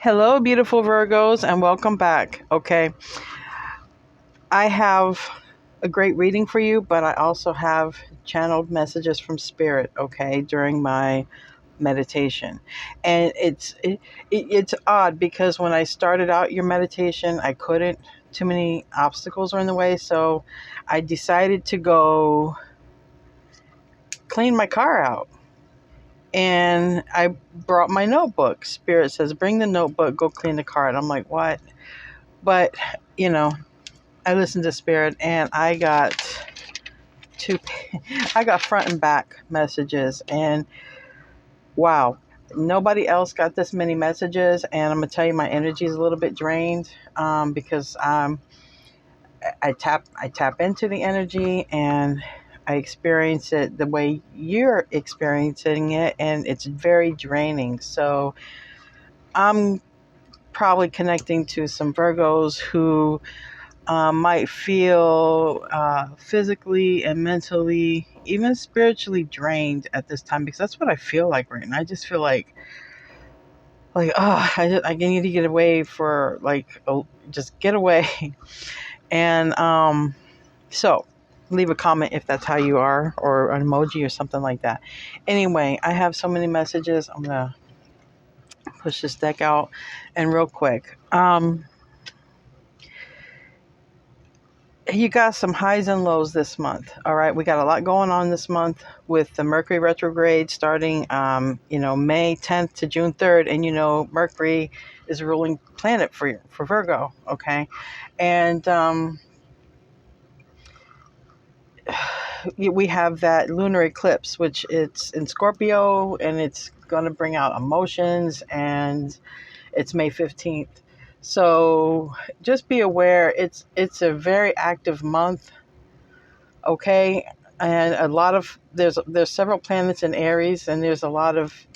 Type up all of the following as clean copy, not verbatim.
Hello, beautiful Virgos, and welcome back. Okay, I have a great reading for you, but I also have channeled messages from Spirit, okay, during my meditation. And it's odd because when I started out your meditation, I couldn't, too many obstacles were in the way, so I decided to go clean my car out. And I brought my notebook. Spirit says, bring the notebook, go clean the car. And I'm like, what? But, you know, I listened to Spirit and two, I got front and back messages, and wow, nobody else got this many messages. And I'm gonna tell you, my energy is a little bit drained because I tap into the energy and I experience it the way you're experiencing it, and it's very draining. So I'm probably connecting to some Virgos who might feel physically and mentally, even spiritually drained at this time, because that's what I feel like right now. I just feel oh, I need to get away for just get away. And so leave a comment if that's how you are, or an emoji or something like that. Anyway, I have so many messages. I'm gonna push this deck out and real quick. You got some highs and lows this month. All right. We got a lot going on this month with the Mercury retrograde starting, May 10th to June 3rd. And, Mercury is a ruling planet for Virgo. Okay. And we have that lunar eclipse, which it's in Scorpio, and it's going to bring out emotions, and it's May 15th. So just be aware, it's a very active month. Okay. And there's several planets in Aries, and there's a lot of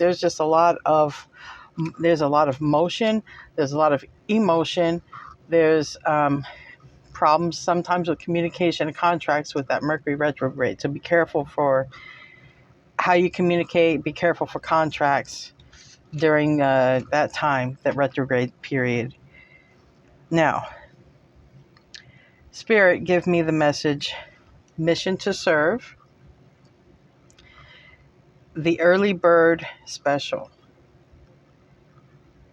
motion, there's a lot of emotion, there's problems sometimes with communication and contracts with that Mercury retrograde. So be careful for how you communicate, be careful for contracts during that time, that retrograde period. Now, Spirit, give me the message: mission to serve, the early bird special.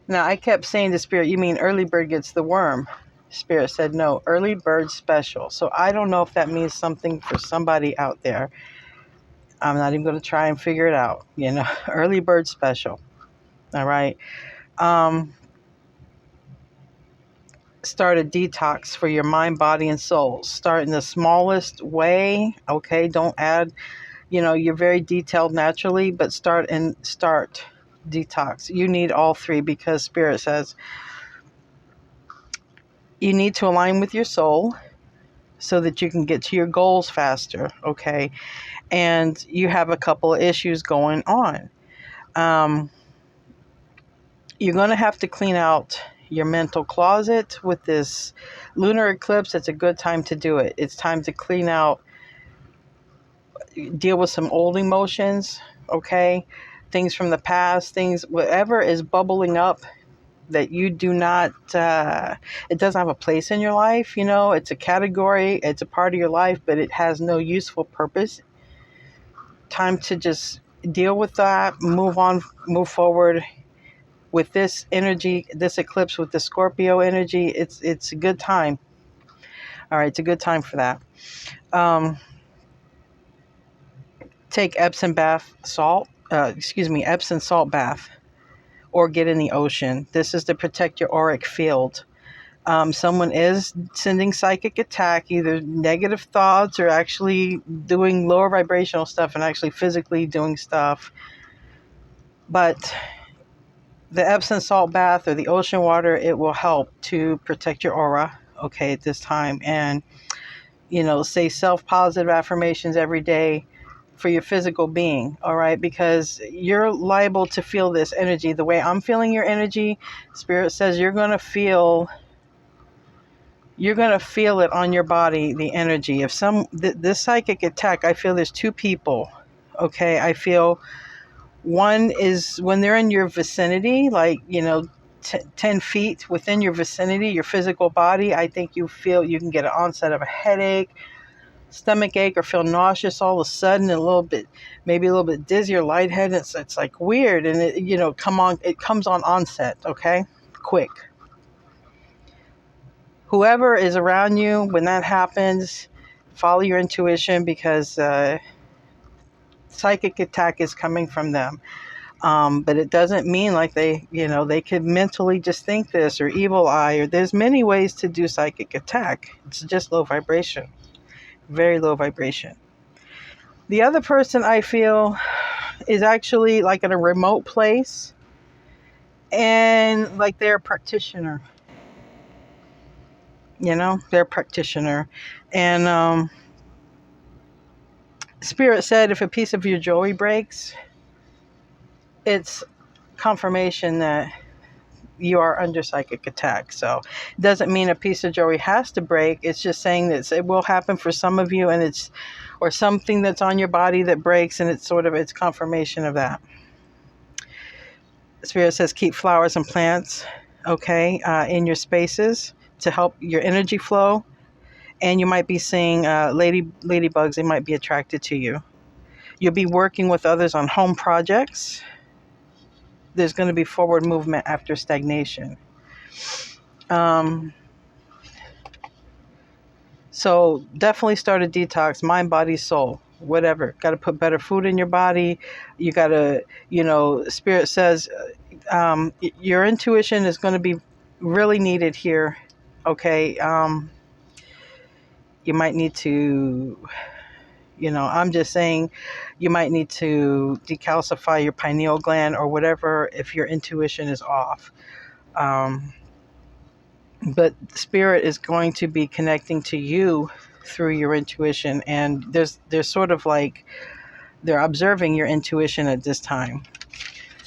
Now, I kept saying to Spirit, you mean early bird gets the worm? Spirit said, no, early bird special. So I don't know if that means something for somebody out there. I'm not even going to try and figure it out. Early bird special. All right. Start a detox for your mind, body, and soul. Start in the smallest way. Okay. Don't add, you're very detailed naturally, but start detox. You need all three, because Spirit says you need to align with your soul so that you can get to your goals faster. Okay. And you have a couple of issues going on. You're going to have to clean out your mental closet with this lunar eclipse. It's a good time to do it. It's time to clean out, deal with some old emotions, okay? Things from the past, whatever is bubbling up that you do not, it doesn't have a place in your life. It's a category, it's a part of your life, but it has no useful purpose. Time to just deal with that, move on, move forward. With this energy, this eclipse with the Scorpio energy, it's a good time. All right, it's a good time for that. Take Epsom salt bath, or get in the ocean. This is to protect your auric field. Someone is sending psychic attack, either negative thoughts or actually doing lower vibrational stuff and actually physically doing stuff. But the Epsom salt bath or the ocean water, it will help to protect your aura, okay, at this time. And, say self-positive affirmations every day for your physical being, all right? Because you're liable to feel this energy. The way I'm feeling your energy, Spirit says you're going to feel it on your body, the energy. If this psychic attack, I feel there's two people, okay? I feel one is when they're in your vicinity, like, 10 feet within your vicinity, your physical body, I think you feel you can get an onset of a headache, stomach ache, or feel nauseous all of a sudden, and a little bit, maybe a little bit dizzy or lightheaded. It's like weird, and it comes on onset, okay, quick. Whoever is around you when that happens, follow your intuition, because psychic attack is coming from them. But it doesn't mean like they could mentally just think this, or evil eye, or there's many ways to do psychic attack. It's just low vibration, very low vibration. The other person I feel is actually like in a remote place, and like they're a practitioner, they're a practitioner. And Spirit said if a piece of your jewelry breaks, it's confirmation that you are under psychic attack. So it doesn't mean a piece of jewelry has to break. It's just saying that it will happen for some of you, or something that's on your body that breaks, and it's confirmation of that. Spirit says keep flowers and plants, okay, in your spaces to help your energy flow. And you might be seeing ladybugs. They might be attracted to you. You'll be working with others on home projects. There's going to be forward movement after stagnation. So definitely start a detox, mind, body, soul, whatever. Got to put better food in your body. You got to, Spirit says your intuition is going to be really needed here. Okay. You might need to, I'm just saying, you might need to decalcify your pineal gland or whatever if your intuition is off. But Spirit is going to be connecting to you through your intuition, and there's sort of like they're observing your intuition at this time.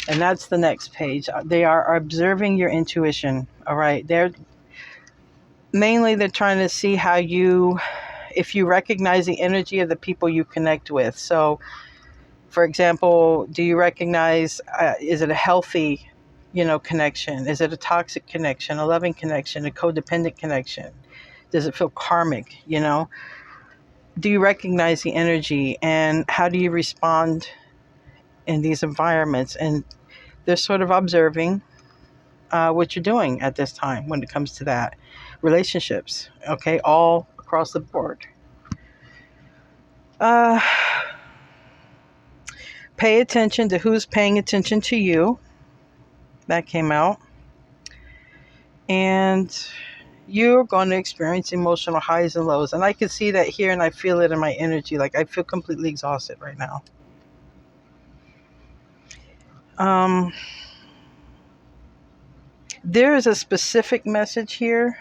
And that's the next page. They are observing your intuition. All right. They're trying to see if you recognize the energy of the people you connect with. So, for example, do you recognize, is it a healthy, connection? Is it a toxic connection, a loving connection, a codependent connection? Does it feel karmic, Do you recognize the energy, and how do you respond in these environments? And they're sort of observing what you're doing at this time when it comes to that. Relationships, okay, all across the board. Pay attention to who's paying attention to you. That came out. And you're going to experience emotional highs and lows. And I can see that here, and I feel it in my energy. Like I feel completely exhausted right now. There is a specific message here.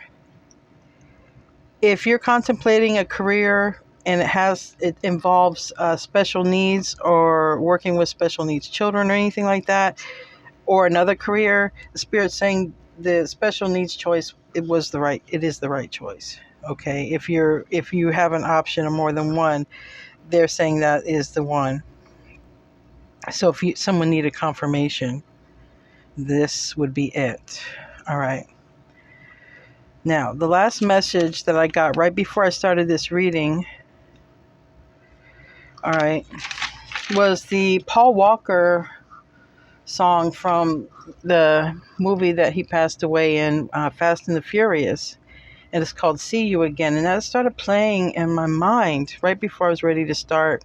If you're contemplating a career and it involves special needs, or working with special needs children or anything like that, or another career, the Spirit's saying the special needs choice, it is the right choice. Okay, if you have an option or more than one, they're saying that is the one. So if someone needed confirmation, this would be it. All right. Now, the last message that I got right before I started this reading, all right, was the Paul Walker song from the movie that he passed away in, Fast and the Furious. And it's called See You Again. And that started playing in my mind right before I was ready to start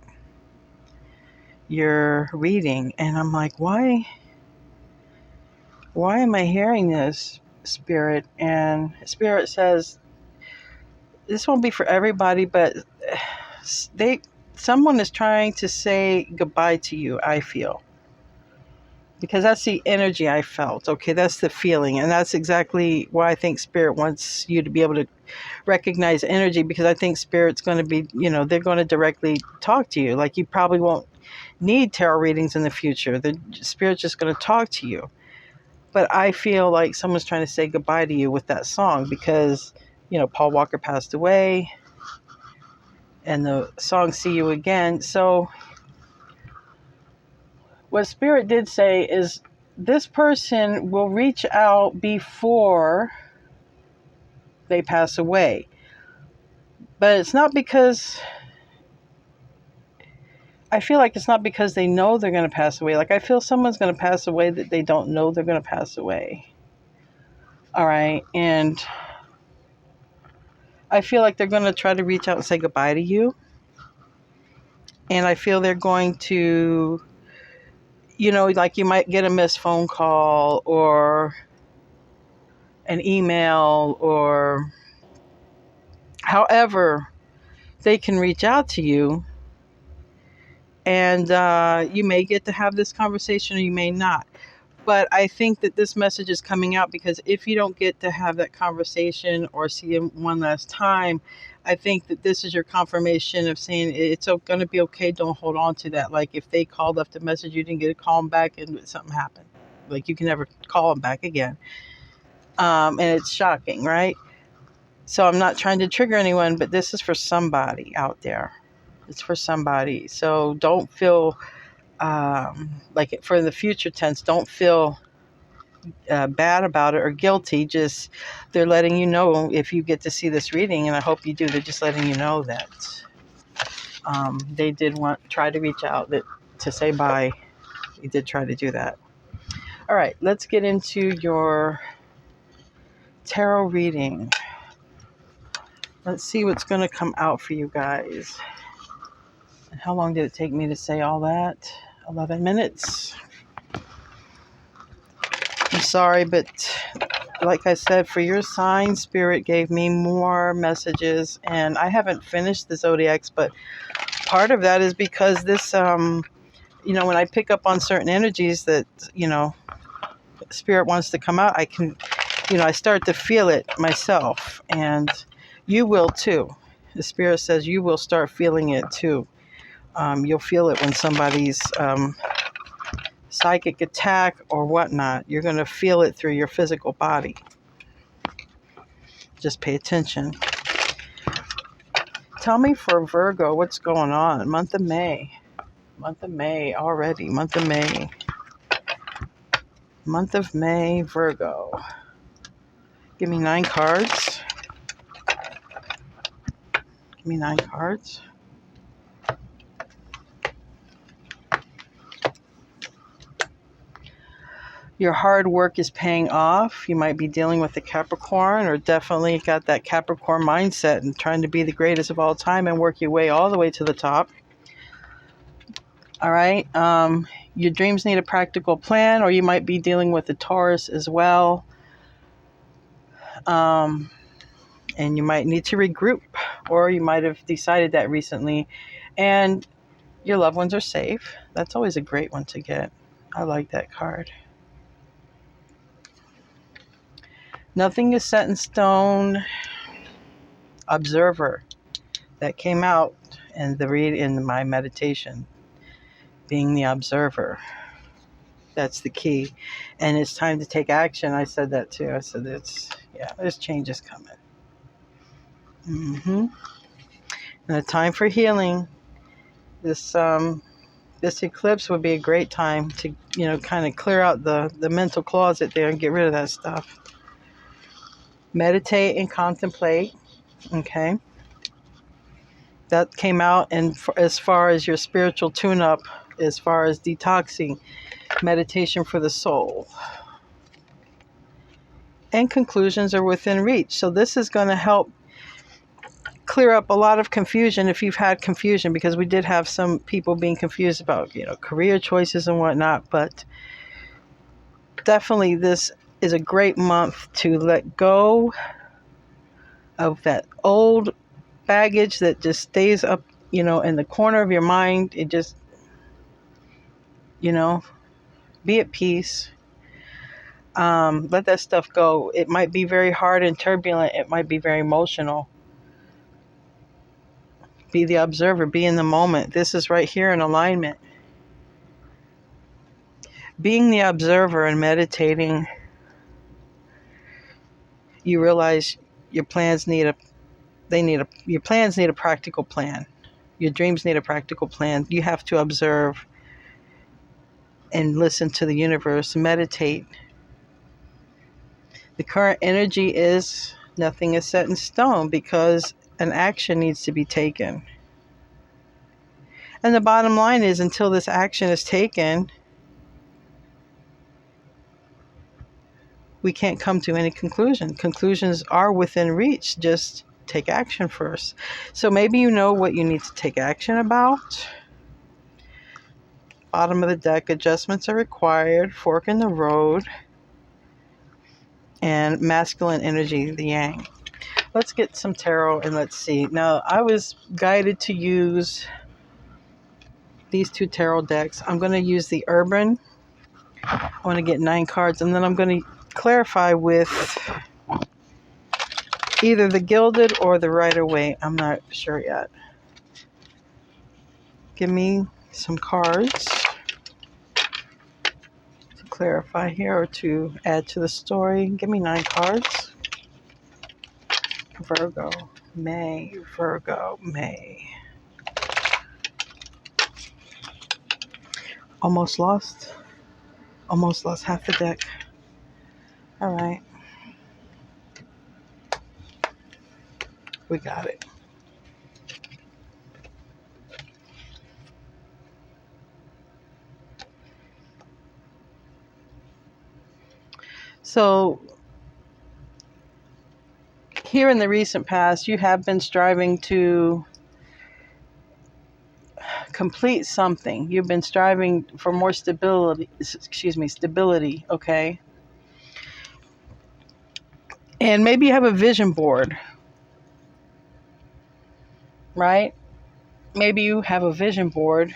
your reading. And I'm like, why am I hearing this, Spirit? And Spirit says, this won't be for everybody, but someone is trying to say goodbye to you, I feel. Because that's the energy I felt. Okay, that's the feeling. And that's exactly why I think Spirit wants you to be able to recognize energy, because I think Spirit's going to be, they're going to directly talk to you. Like you probably won't need tarot readings in the future. The Spirit's just going to talk to you. But I feel like someone's trying to say goodbye to you with that song, because, Paul Walker passed away and the song See You Again. So what Spirit did say is this person will reach out before they pass away. But it's not because, I feel like it's not because they know they're going to pass away. Like I feel someone's going to pass away that they don't know they're going to pass away. All right. And I feel like they're going to try to reach out and say goodbye to you. And I feel they're going to, like you might get a missed phone call or an email, or however they can reach out to you. And you may get to have this conversation or you may not. But I think that this message is coming out because if you don't get to have that conversation or see him one last time, I think that this is your confirmation of saying it's going to be okay. Don't hold on to that. Like if they called, left a message, you didn't get to call them back and something happened. Like you can never call them back again. And it's shocking, right? So I'm not trying to trigger anyone, but this is for somebody out there. It's for somebody. So don't feel like for the future tense, don't feel bad about it or guilty. Just they're letting you know if you get to see this reading, and I hope you do. They're just letting you know that they did try to reach out to say bye. They did try to do that. All right, let's get into your tarot reading. Let's see what's going to come out for you guys. And how long did it take me to say all that? 11 minutes. I'm sorry, but like I said, for your sign, Spirit gave me more messages, and I haven't finished the zodiacs, but part of that is because this, when I pick up on certain energies that, Spirit wants to come out, I can, I start to feel it myself, and you will too. The Spirit says you will start feeling it too. You'll feel it when somebody's psychic attack or whatnot. You're going to feel it through your physical body. Just pay attention. Tell me for Virgo, what's going on? Month of May. Month of May already. Month of May. Month of May, Virgo. Give me 9 cards. Give me 9 cards. Your hard work is paying off. You might be dealing with a Capricorn, or definitely got that Capricorn mindset and trying to be the greatest of all time and work your way all the way to the top. All right. Your dreams need a practical plan, or you might be dealing with a Taurus as well. And you might need to regroup, or you might have decided that recently. And your loved ones are safe. That's always a great one to get. I like that card. Nothing is set in stone. Observer. That came out in my meditation. Being the observer. That's the key. And it's time to take action. I said that too. I said there's changes coming. And a time for healing. This eclipse would be a great time to, kind of clear out the mental closet there and get rid of that stuff. Meditate and contemplate. Okay. That came out, and as far as your spiritual tune-up, as far as detoxing, meditation for the soul. And conclusions are within reach. So this is going to help clear up a lot of confusion if you've had confusion, because we did have some people being confused about, career choices and whatnot. But definitely this is a great month to let go of that old baggage that just stays up, in the corner of your mind. It just, be at peace. Let that stuff go. It might be very hard and turbulent. It might be very emotional. Be the observer. Be in the moment. This is right here in alignment. Being the observer and meditating, you realize your plans need a practical plan. Your dreams need a practical plan. You have to observe and listen to the universe, meditate. The current energy is nothing is set in stone because an action needs to be taken. And the bottom line is, until this action is taken, we can't come to any conclusion. Conclusions are within reach. Just take action first. So maybe you know what you need to take action about. Bottom of the deck, adjustments are required. Fork in the road. And masculine energy, the yang. Let's get some tarot and let's see. Now, I was guided to use these two tarot decks. I'm going to use the Urban. I want to get 9 cards, and then I'm going to clarify with either the Gilded or the Rider-Waite. I'm not sure yet. Give me some cards to clarify here or to add to the story. Give me 9 cards. Virgo, May, Virgo, May. Almost lost half the deck. All right. We got it. So here in the recent past, you have been striving to complete something. You've been striving for more stability, okay? And maybe you have a vision board, right? Maybe you have a vision board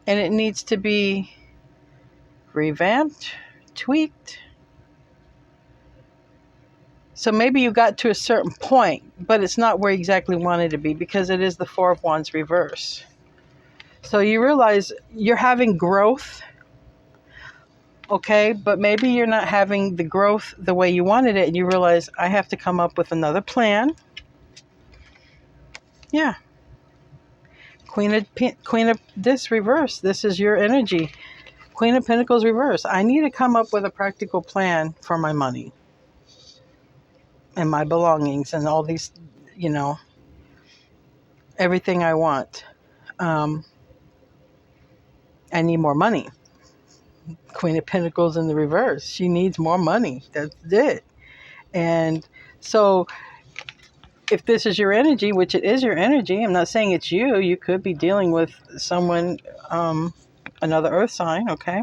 and it needs to be revamped, tweaked. So maybe you got to a certain point, but it's not where you exactly wanted to be because it is the Four of Wands reverse. So you realize you're having growth, okay, but maybe you're not having the growth the way you wanted it, and you realize I have to come up with another plan. Yeah. Queen of this reverse. This is your energy. Queen of Pentacles reverse. I need to come up with a practical plan for my money and my belongings and all these, everything I want. I need more money. Queen of Pentacles in the reverse. She needs more money. That's it. And so if this is your energy, which it is your energy, I'm not saying it's you. You could be dealing with someone, another earth sign, okay?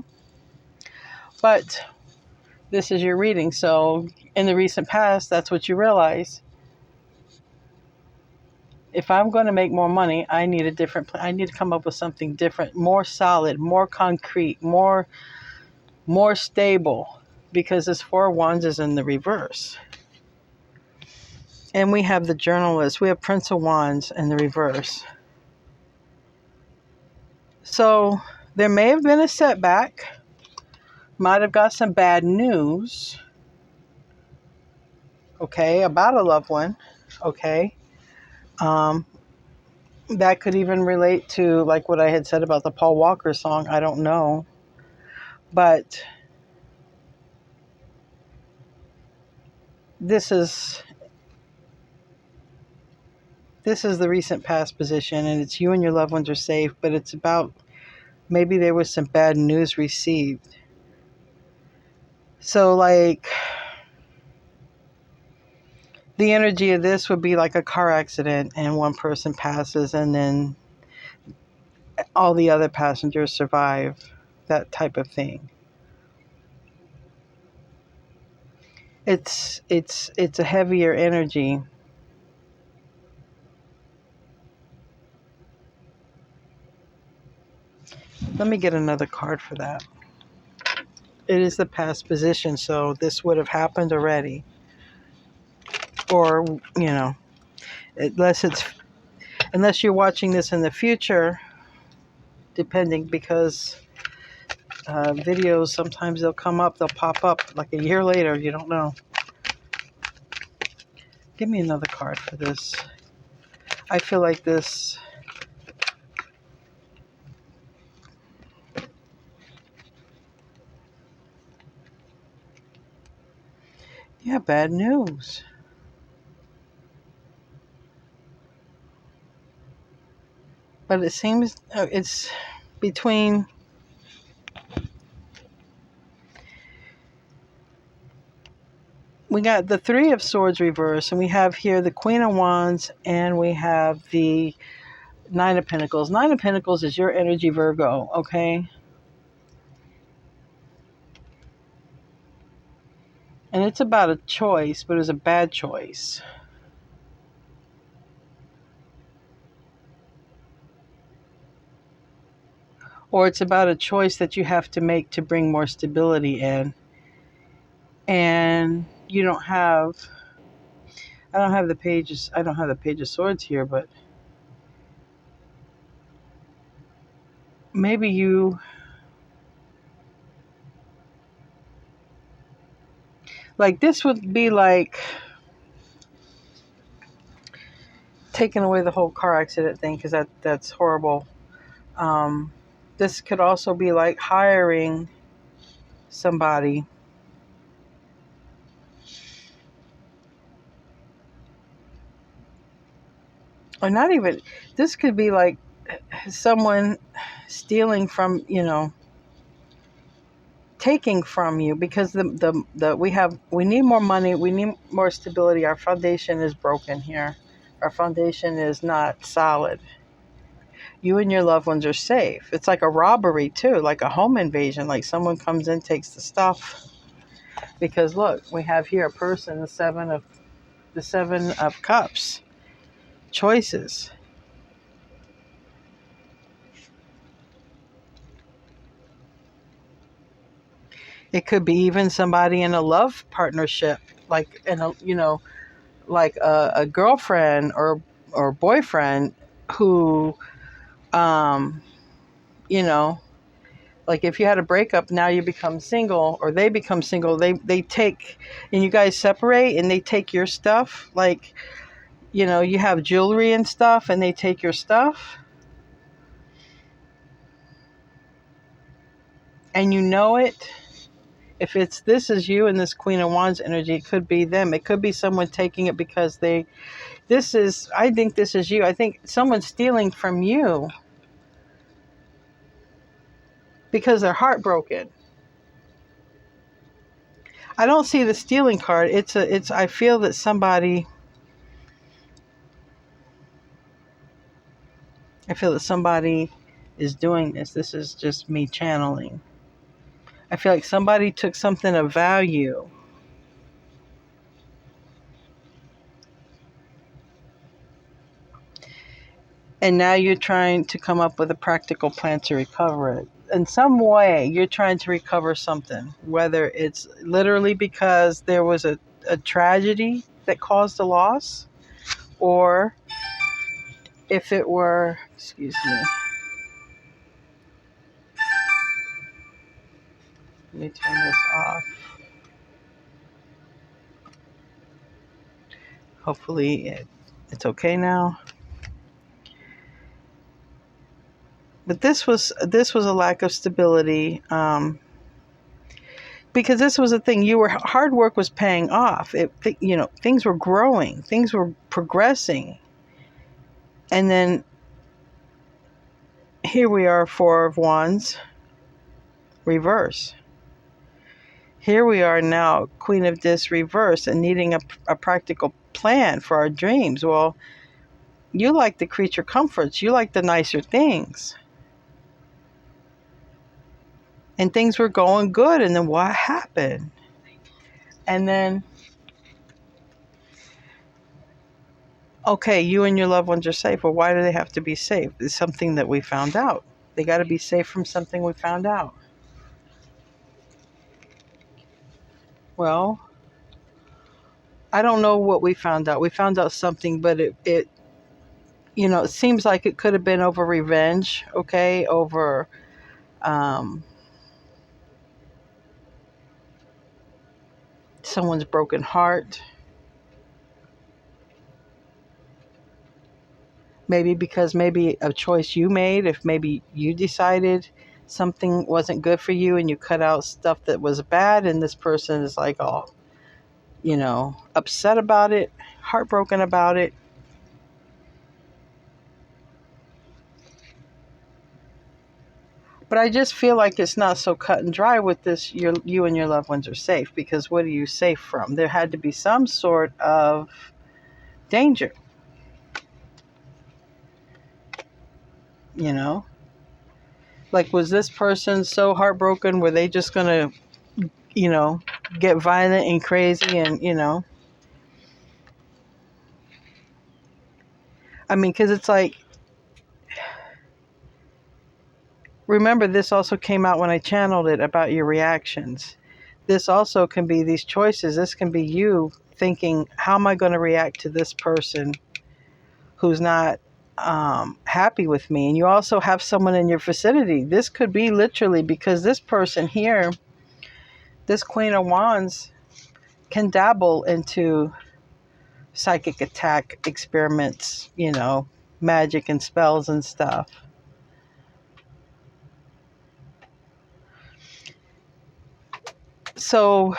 But this is your reading. So in the recent past, that's what you realize. If I'm going to make more money, I need a different plan. I need to come up with something different, more solid, more concrete, more stable, because this Four of Wands is in the reverse. And we have the Journalist. We have Prince of Wands in the reverse. So there may have been a setback. Might have got some bad news. Okay, about a loved one. Okay. That could even relate to like what I had said about the Paul Walker song. I don't know. But this is the recent past position, and it's you and your loved ones are safe, but it's about maybe there was some bad news received. So like the energy of this would be like a car accident and one person passes and then all the other passengers survive, that type of thing. It's a heavier energy. Let me get another card for that. It is the past position, so this would have happened already. Or, unless you're watching this in the future, depending, because videos, sometimes they'll pop up like a year later, you don't know. Give me another card for this. I feel like this Yeah, bad news. But it seems it's between. We got the Three of Swords reversed, and we have here the Queen of Wands, and we have the Nine of Pentacles. Nine of Pentacles is your energy, Virgo, okay? And it's about a choice, but it's a bad choice. Or it's about a choice that you have to make to bring more stability in. And you don't have, I don't have the pages, I don't have the Page of Swords here, but maybe you, like this would be like taking away the whole car accident thing, because that's horrible. This could also be like hiring somebody, or not even, this could be like someone stealing from, taking from you, because the we need more money, we need more stability. Our foundation is broken here. Our foundation is not solid. You and your loved ones are safe. It's like a robbery too, like a home invasion, like someone comes in, takes the stuff. Because look, we have here a person, the seven of cups, choices. It could be even somebody in a love partnership, like in a, like a girlfriend or boyfriend who, um, you know, like if you had a breakup, now you become single, or they become single. They take, and you guys separate, and they take your stuff. Like, you have jewelry and stuff, and they take your stuff, and you know it. If it's this is you and this Queen of Wands energy, it could be them. It could be someone taking it because I think this is you. I think someone's stealing from you because they're heartbroken. I don't see the stealing card. I feel that somebody is doing this. This is just me channeling. I feel like somebody took something of value, and now you're trying to come up with a practical plan to recover it. In some way, you're trying to recover something, whether it's literally because there was a tragedy that caused a loss, or if it were, excuse me, let me turn this off. Hopefully it's okay now. But this was a lack of stability, because this was a thing. Hard work was paying off. Things were growing, things were progressing, and then here we are, Four of Wands, reverse. Here we are now, Queen of Discs, reverse, and needing a practical plan for our dreams. Well, you like the creature comforts. You like the nicer things. And things were going good, and then what happened? And then, okay, you and your loved ones are safe. Well, why do they have to be safe? It's something that we found out. They got to be safe from something we found out. Well, I don't know what we found out. We found out something, but it seems like it could have been over revenge, okay? Over, someone's broken heart. Maybe a choice you made, if maybe you decided something wasn't good for you and you cut out stuff that was bad, and this person is like, oh, upset about it, heartbroken about it. But I just feel like it's not so cut and dry with this. You and your loved ones are safe, because what are you safe from? There had to be some sort of danger, you know? Like, was this person so heartbroken? Were they just going to, get violent and crazy and. I mean, because it's like, remember, this also came out when I channeled it about your reactions. This also can be these choices. This can be you thinking, how am I going to react to this person who's not happy with me? And you also have someone in your vicinity. This could be literally because this person here, this Queen of Wands, can dabble into psychic attack experiments, magic and spells and stuff. So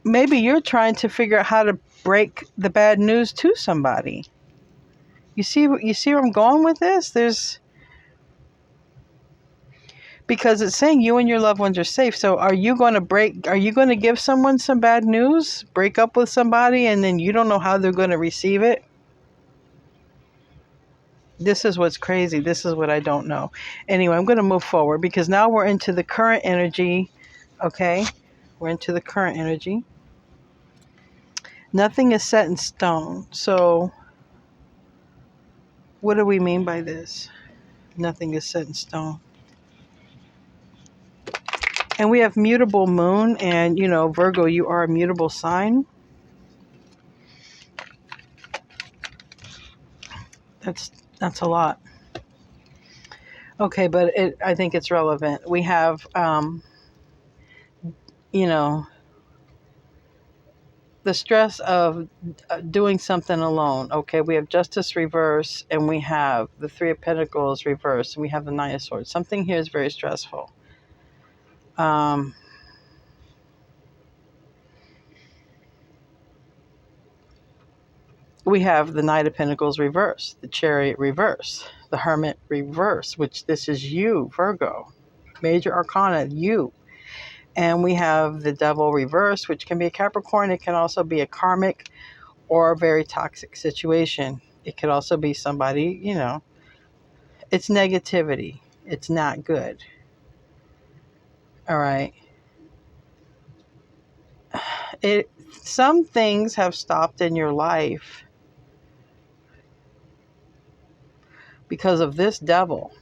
maybe you're trying to figure out how to break the bad news to somebody. You see where I'm going with this? Because it's saying you and your loved ones are safe. So are you going to give someone some bad news? Break up with somebody and then you don't know how they're going to receive it? This is what's crazy. This is what I don't know. Anyway, I'm going to move forward because now we're into the current energy. Okay? We're into the current energy. Nothing is set in stone. So what do we mean by this? Nothing is set in stone. And we have mutable moon, and Virgo, you are a mutable sign. That's a lot. Okay, but I think it's relevant. We have the stress of doing something alone. Okay, we have Justice reverse, and we have the Three of Pentacles reverse, and we have the Nine of Swords. Something here is very stressful. We have the Knight of Pentacles reverse, the Chariot reverse, the Hermit reverse, which this is you, Virgo. Major Arcana, you. And we have the Devil reverse, which can be a Capricorn. It can also be a karmic or a very toxic situation. It could also be somebody, it's negativity. It's not good. All right. Some things have stopped in your life because of this devil.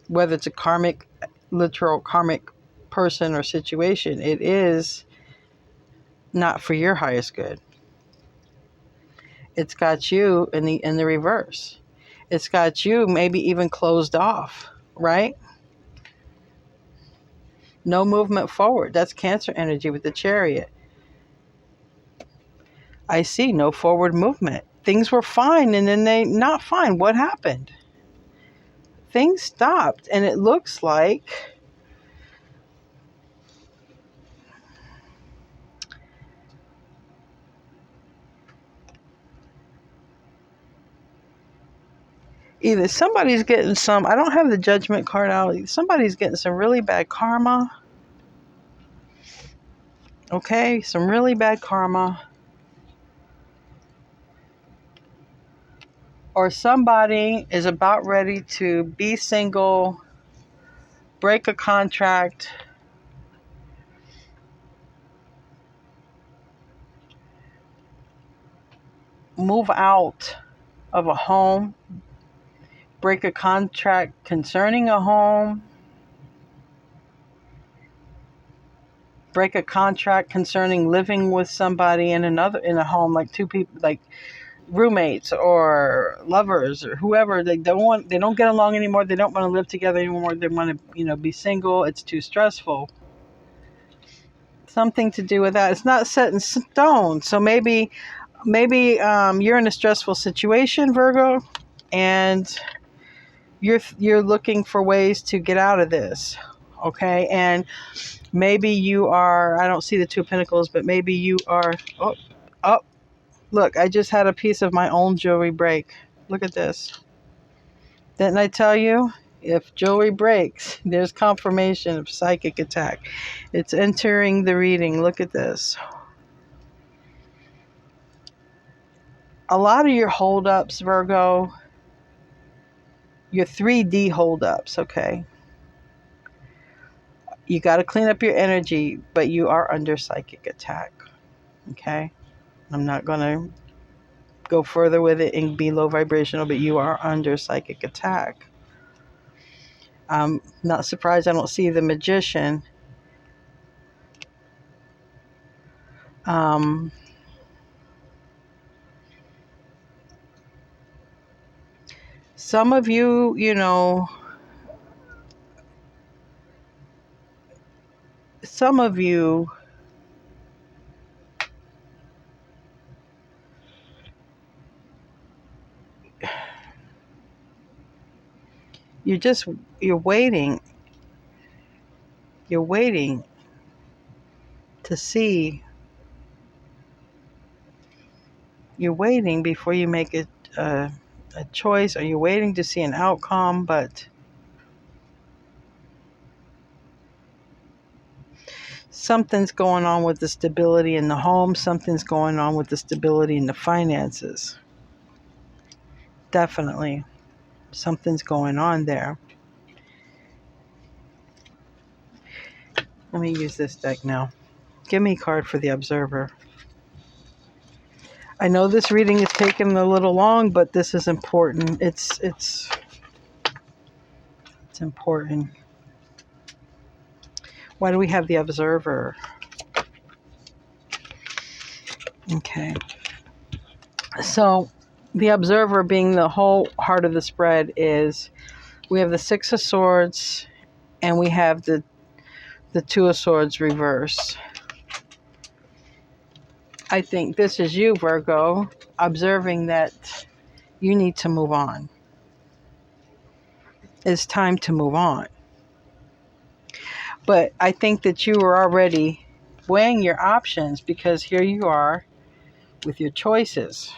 Whether it's a karmic, literal karmic person or situation, it is not for your highest good. It's got you in the reverse. It's got you maybe even closed off, right? No movement forward. That's Cancer energy with the Chariot. I see no forward movement. Things were fine and then they not fine. What happened? Things stopped and it looks like either somebody's getting some, I don't have the Judgment card out, somebody's getting some really bad karma. Okay, some really bad karma. Or somebody is about ready to be single, break a contract, move out of a home, break a contract concerning a home, break a contract concerning living with somebody in a home, like two people, like roommates or lovers or whoever. They don't get along anymore. They don't want to live together anymore. They want to be single. It's too stressful. Something to do with that. It's not set in stone. So maybe you're in a stressful situation, Virgo, and you're looking for ways to get out of this, Okay. And maybe you are, I don't see the Two of Pentacles, but maybe you are, oh, look, I just had a piece of my own jewelry break. Look at this. Didn't I tell you? If jewelry breaks, there's confirmation of psychic attack. It's entering the reading. Look at this. A lot of your holdups, Virgo, your 3D holdups, okay? You got to clean up your energy, but you are under psychic attack, okay? I'm not going to go further with it and be low vibrational, but you are under psychic attack. I'm not surprised I don't see the Magician. Um, some of you, some of you, you're waiting. You're waiting to see. You're waiting before you make a choice, or you're waiting to see an outcome, but something's going on with the stability in the home. Something's going on with the stability in the finances. Definitely. Something's going on there. Let me use this deck now. Give me a card for the Observer. I know this reading is taking a little long, but this is important. It's important. Why do we have the Observer? Okay. So the Observer, being the whole heart of the spread, is we have the Six of Swords and we have the Two of Swords reverse. I think this is you, Virgo, observing that you need to move on. It's time to move on. But I think that you were already weighing your options, because here you are with your choices.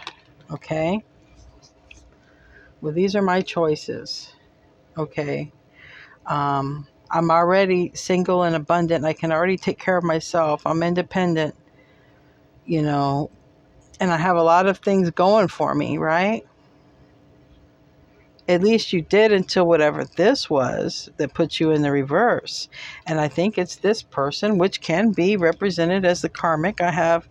Okay? Well, these are my choices. Okay? I'm already single and abundant. I can already take care of myself. I'm independent, and I have a lot of things going for me, right? At least you did, until whatever this was that put you in the reverse. And I think it's this person, which can be represented as the karmic. I have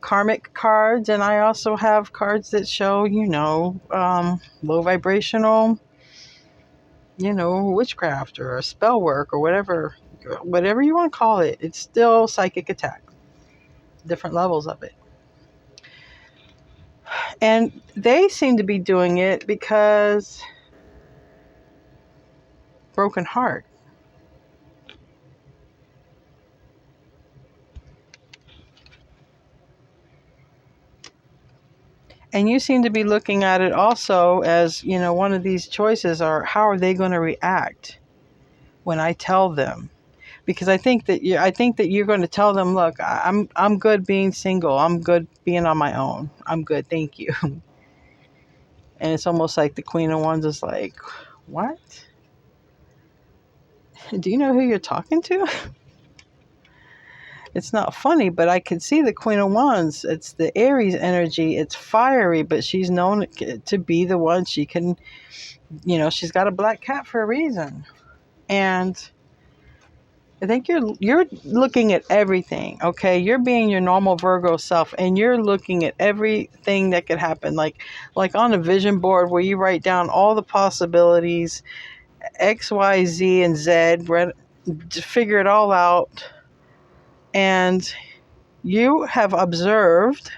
karmic cards, and I also have cards that show, low vibrational, witchcraft or spell work or whatever you want to call it. It's still psychic attack. Different levels of it. And they seem to be doing it because broken heart. And you seem to be looking at it also as, one of these choices are, how are they going to react when I tell them? Because I think that you're going to tell them, look, I'm good being single. I'm good being on my own. I'm good, thank you. And it's almost like the Queen of Wands is like, what? Do you know who you're talking to? It's not funny, but I could see the Queen of Wands. It's the Aries energy. It's fiery, but she's known to be the one. She can, she's got a black cat for a reason. And I think you're looking at everything, okay? You're being your normal Virgo self, and you're looking at everything that could happen, like on a vision board where you write down all the possibilities, X, Y, Z, and Z, to figure it all out. And you have observed,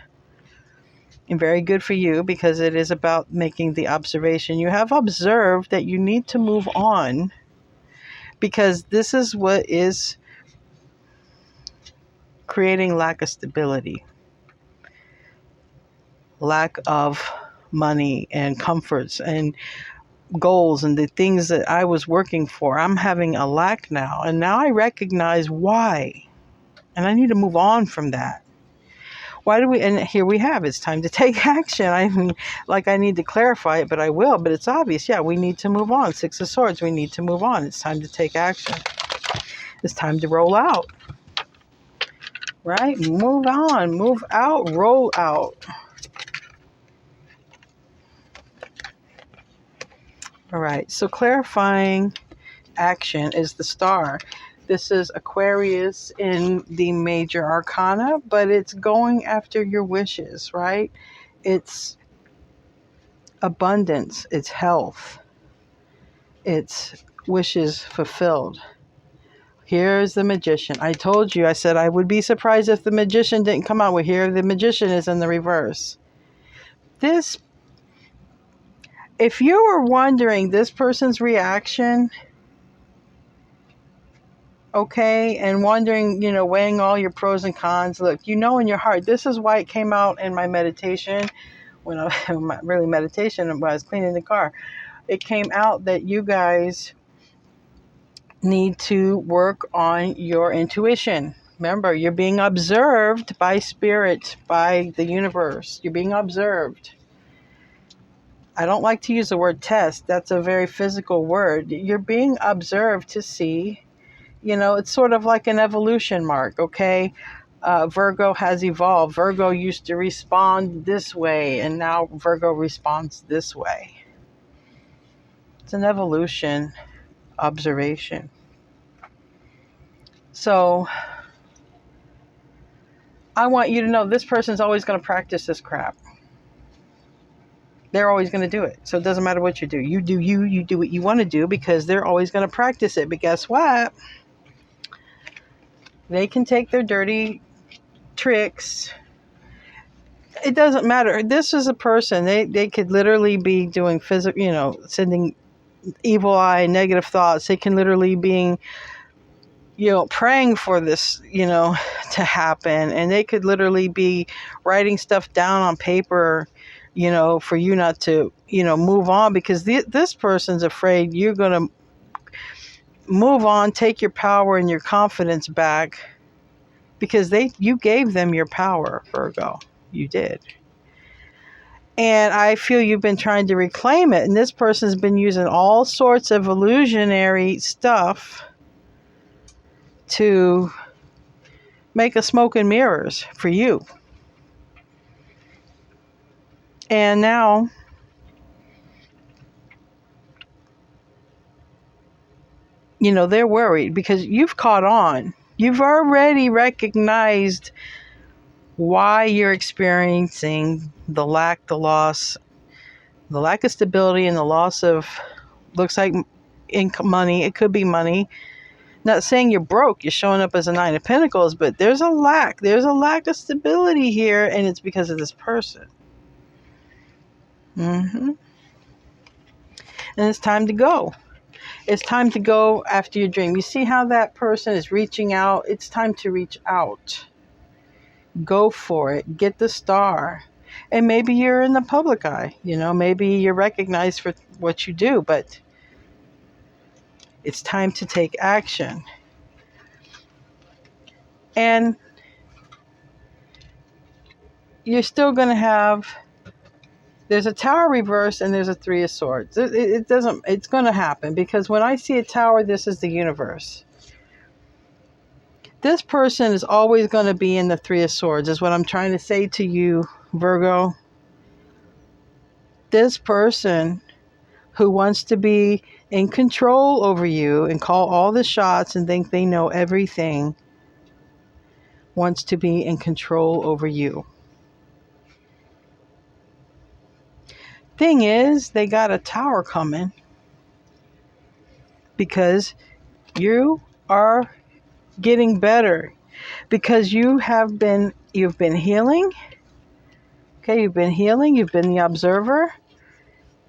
and very good for you, because it is about making the observation. You have observed that you need to move on, because this is what is creating lack of stability, lack of money and comforts, and goals and the things that I was working for. I'm having a lack now. And now I recognize why. And I need to move on from that. Why do we, and here we have, it's time to take action. I mean, like I need to clarify it, but I will, but it's obvious. Yeah, we need to move on. Six of Swords, we need to move on. It's time to take action. It's time to roll out, right? Move on, move out, roll out. All right, so clarifying action is the Star. This is Aquarius in the major arcana, but it's going after your wishes, right? It's abundance, it's health, it's wishes fulfilled. Here's the Magician. I told you, I said I would be surprised if the Magician didn't come out with here. The Magician is in the reverse. This, if you were wondering this person's reaction, okay, and wondering, weighing all your pros and cons, look, in your heart, this is why it came out in my meditation, when I was cleaning the car. It came out that you guys need to work on your intuition. Remember, you're being observed by spirit, by the universe. You're being observed. I don't like to use the word test. That's a very physical word. You're being observed to see, it's sort of like an evolution mark, okay? Virgo has evolved. Virgo used to respond this way, and now Virgo responds this way. It's an evolution observation. So I want you to know this person's always going to practice this crap. They're always going to do it. So it doesn't matter what you do. You do what you want to do because they're always going to practice it. But guess what? They can take their dirty tricks. It doesn't matter. This is a person. They could literally be doing sending evil eye, negative thoughts. They can literally be praying for this, to happen. And they could literally be writing stuff down on paper, for you not to, move on because this person's afraid you're going to move on, take your power and your confidence back because you gave them your power, Virgo. You did. And I feel you've been trying to reclaim it. And this person's been using all sorts of illusionary stuff to make a smoke and mirrors for you. And now they're worried because you've caught on. You've already recognized why you're experiencing the lack, the loss, the lack of stability and the loss of, looks like income, money. It could be money. Not saying you're broke. You're showing up as a 9 of Pentacles, but there's a lack. There's a lack of stability here, and it's because of this person. And it's time to go. It's time to go after your dream. You see how that person is reaching out? It's time to reach out. Go for it. Get the Star. And maybe you're in the public eye. Maybe you're recognized for what you do, but it's time to take action. And you're still going to have, there's a Tower reverse and there's a 3 of Swords. It's going to happen because when I see a Tower, this is the universe. This person is always going to be in the 3 of Swords, is what I'm trying to say to you, Virgo. This person who wants to be in control over you and call all the shots and think they know everything, wants to be in control over you. Thing is, they got a Tower coming because you are getting better, because you've been healing. Okay, you've been healing, you've been the observer,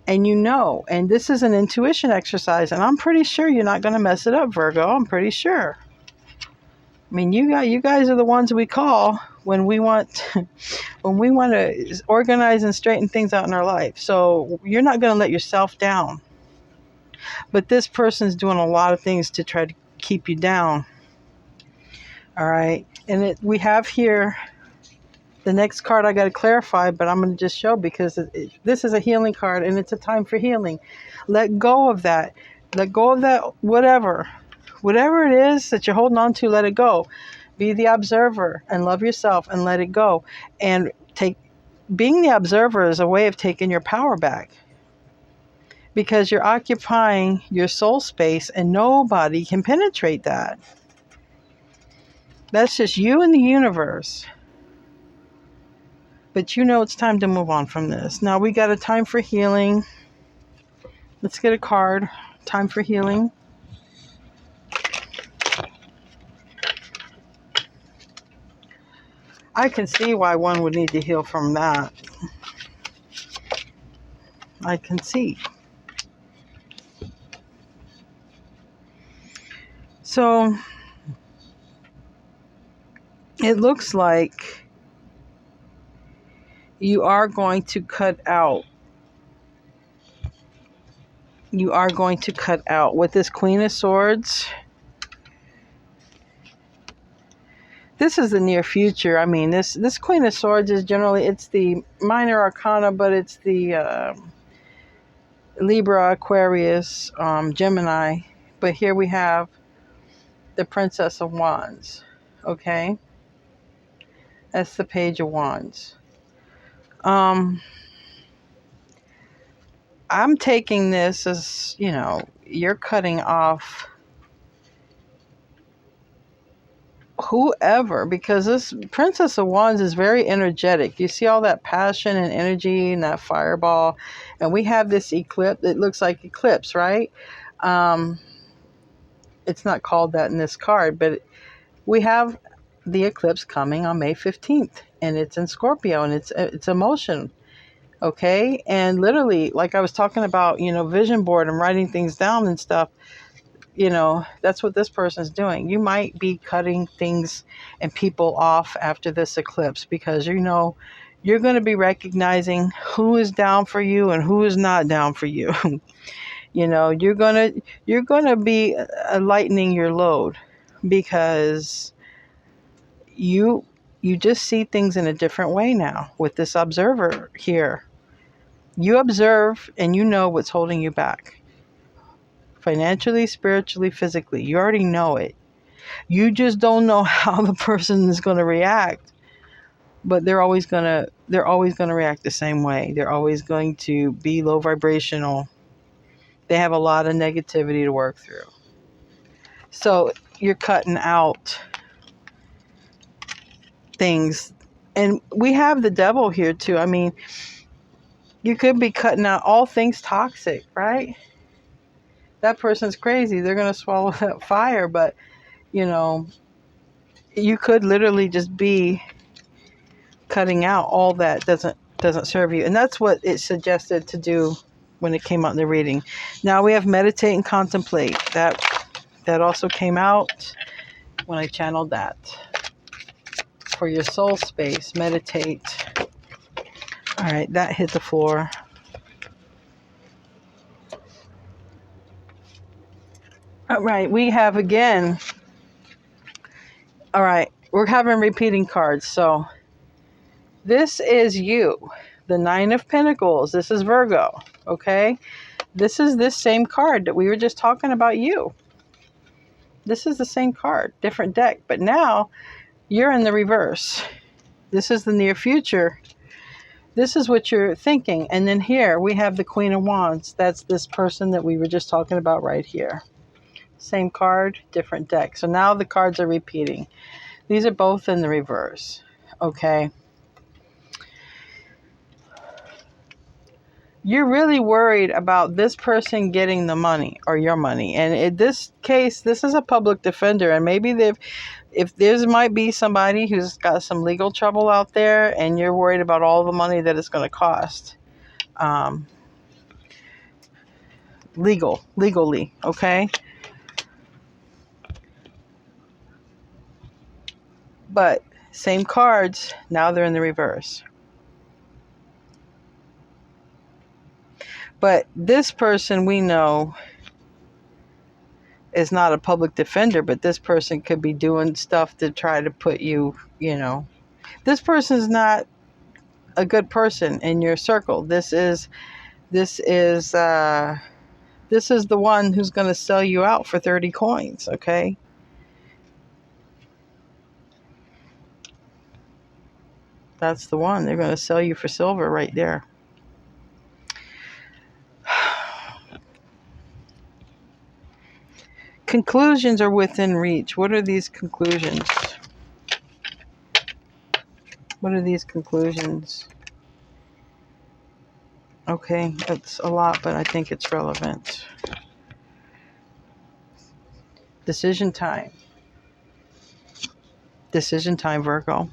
and and this is an intuition exercise, and I'm pretty sure you're not going to mess it up, Virgo. I'm pretty sure. I mean, you guys are the ones we call when we want to organize and straighten things out in our life. So you're not going to let yourself down. But this person's doing a lot of things to try to keep you down. All right. And we have here the next card I got to clarify, but I'm going to just show because this is a healing card and it's a time for healing. Let go of that. Let go of that, whatever it is that you're holding on to, let it go. Be the observer and love yourself and let it go. And being the observer is a way of taking your power back, because you're occupying your soul space and nobody can penetrate that. That's just you and the universe. But you know it's time to move on from this. Now we got a time for healing. Let's get a card. Time for healing. I can see why one would need to heal from that. I can see. So it looks like you are going to cut out. You are going to cut out with this Queen of Swords. This is the near future. I mean, this Queen of Swords is generally, it's the minor arcana, but it's the Libra, Aquarius, Gemini. But here we have the Princess of Wands. Okay? That's the Page of Wands. I'm taking this as, you're cutting off whoever, because this Princess of Wands is very energetic. You see all that passion and energy and that fireball. And we have this eclipse. It looks like eclipse, right? It's not called that in this card, but we have the eclipse coming on May 15th. And it's in Scorpio, and it's emotion. Okay? And literally, like I was talking about, vision board and writing things down and stuff. That's what this person's doing. You might be cutting things and people off after this eclipse, because you're going to be recognizing who is down for you and who is not down for you. You're going to be lightening your load, because you just see things in a different way now with this observer here. You observe and you know what's holding you back. Financially, spiritually, physically. You already know it. You just don't know how the person is going to react. But they're always going to react the same way. They're always going to be low vibrational. They have a lot of negativity to work through. So you're cutting out things. And we have the devil here too. I mean, you could be cutting out all things toxic, right? That person's crazy. They're going to swallow that fire. But, you could literally just be cutting out all that doesn't serve you. And that's what it suggested to do when it came out in the reading. Now we have meditate and contemplate. That also came out when I channeled that. For your soul space, meditate. All right, that hit the floor. All right, we have again. All right, we're having repeating cards. So this is you, the Nine of Pentacles. This is Virgo, okay? This is this same card that we were just talking about you. This is the same card, different deck. But now you're in the reverse. This is the near future. This is what you're thinking. And then here we have the Queen of Wands. That's this person that we were just talking about right here. Same card, different deck. So now the cards are repeating. These are both in the reverse. Okay. You're really worried about this person getting the money or your money. And in this case, this is a public defender. And maybe if there might be somebody who's got some legal trouble out there and you're worried about all the money that it's going to cost. Legally, okay? But same cards, now they're in the reverse. But this person we know is not a public defender, but this person could be doing stuff to try to put you, this person's not a good person in your circle. This is the one who's going to sell you out for 30 coins, okay? That's the one. They're going to sell you for silver right there. Conclusions are within reach. What are these conclusions? What are these conclusions? Okay, it's a lot, but I think it's relevant. Decision time. Decision time, Virgo.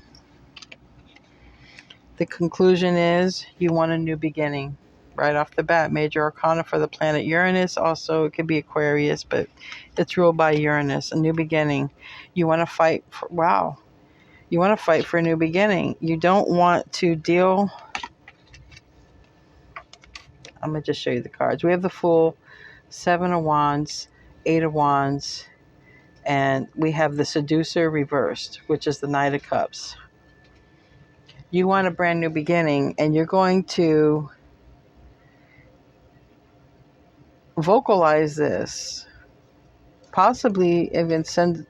The conclusion is you want a new beginning. Right off the bat, major arcana for the planet Uranus. Also, it could be Aquarius, but it's ruled by Uranus. A new beginning. You want to fight for, wow. You want to fight for a new beginning. You don't want to deal. I'm going to just show you the cards. We have the Fool, 7 of Wands, 8 of Wands, and we have the Seducer reversed, which is the Knight of Cups. You want a brand new beginning, and you're going to vocalize this. Possibly even send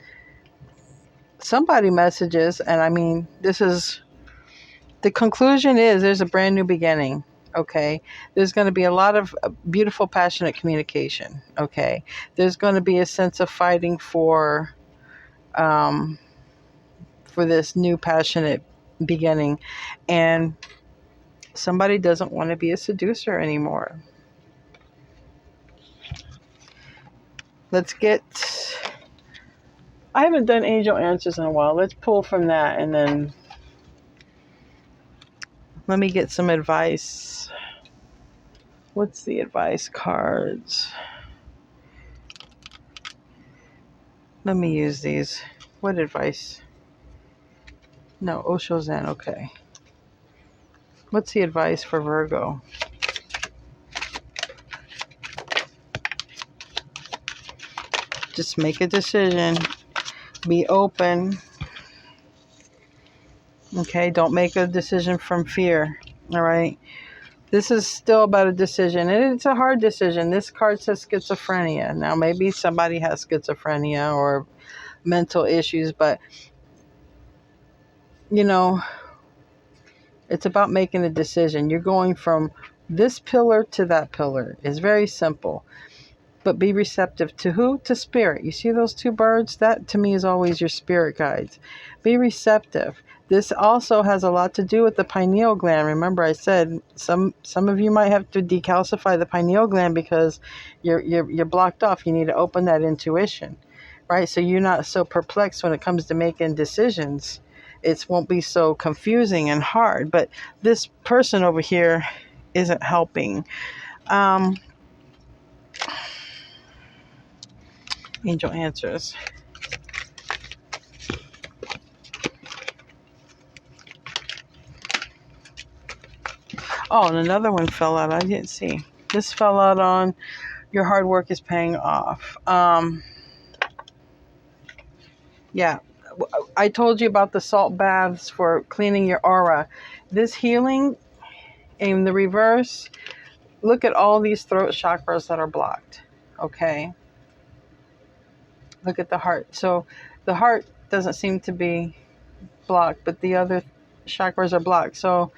somebody messages, and I mean, this is, the conclusion is there's a brand new beginning, okay? There's going to be a lot of beautiful, passionate communication, okay? There's going to be a sense of fighting for this new passionate beginning, and somebody doesn't want to be a seducer anymore. Let's get, I haven't done angel answers in a while. Let's pull from that, and then let me get some advice. What's the advice cards? Let me use these. What advice? No, Osho Zen, okay. What's the advice for Virgo? Just make a decision. Be open. Okay, don't make a decision from fear. All right. This is still about a decision, and it's a hard decision. This card says schizophrenia. Now, maybe somebody has schizophrenia or mental issues, but, it's about making a decision. You're going from this pillar to that pillar. It's very simple. But be receptive to who? To spirit. You see those two birds? That, to me, is always your spirit guides. Be receptive. This also has a lot to do with the pineal gland. Remember, I said some of you might have to decalcify the pineal gland because you're blocked off. You need to open that intuition, right? So you're not so perplexed when it comes to making decisions. It won't be so confusing and hard. But this person over here isn't helping. Angel answers. Oh, and another one fell out. I didn't see. This fell out on your hard work is paying off. Yeah. I told you about the salt baths for cleaning your aura. This healing in the reverse, look at all these throat chakras that are blocked. Okay. Look at the heart. So the heart doesn't seem to be blocked, but the other chakras are blocked. So,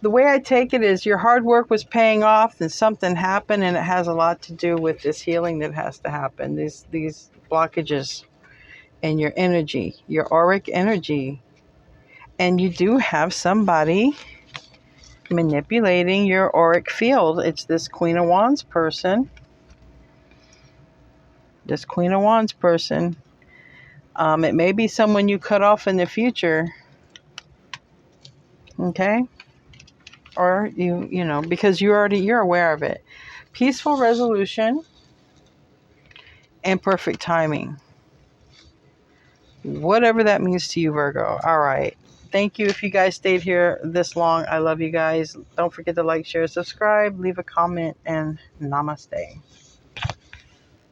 the way I take it is your hard work was paying off, and something happened, and it has a lot to do with this healing that has to happen. These blockages in your energy, your auric energy. And you do have somebody manipulating your auric field. It's this Queen of Wands person. This Queen of Wands person. It may be someone you cut off in the future. Okay? Or because you're aware of it. Peaceful resolution and perfect timing. Whatever that means to you, Virgo. All right. Thank you if you guys stayed here this long. I love you guys. Don't forget to like, share, subscribe, leave a comment, and namaste.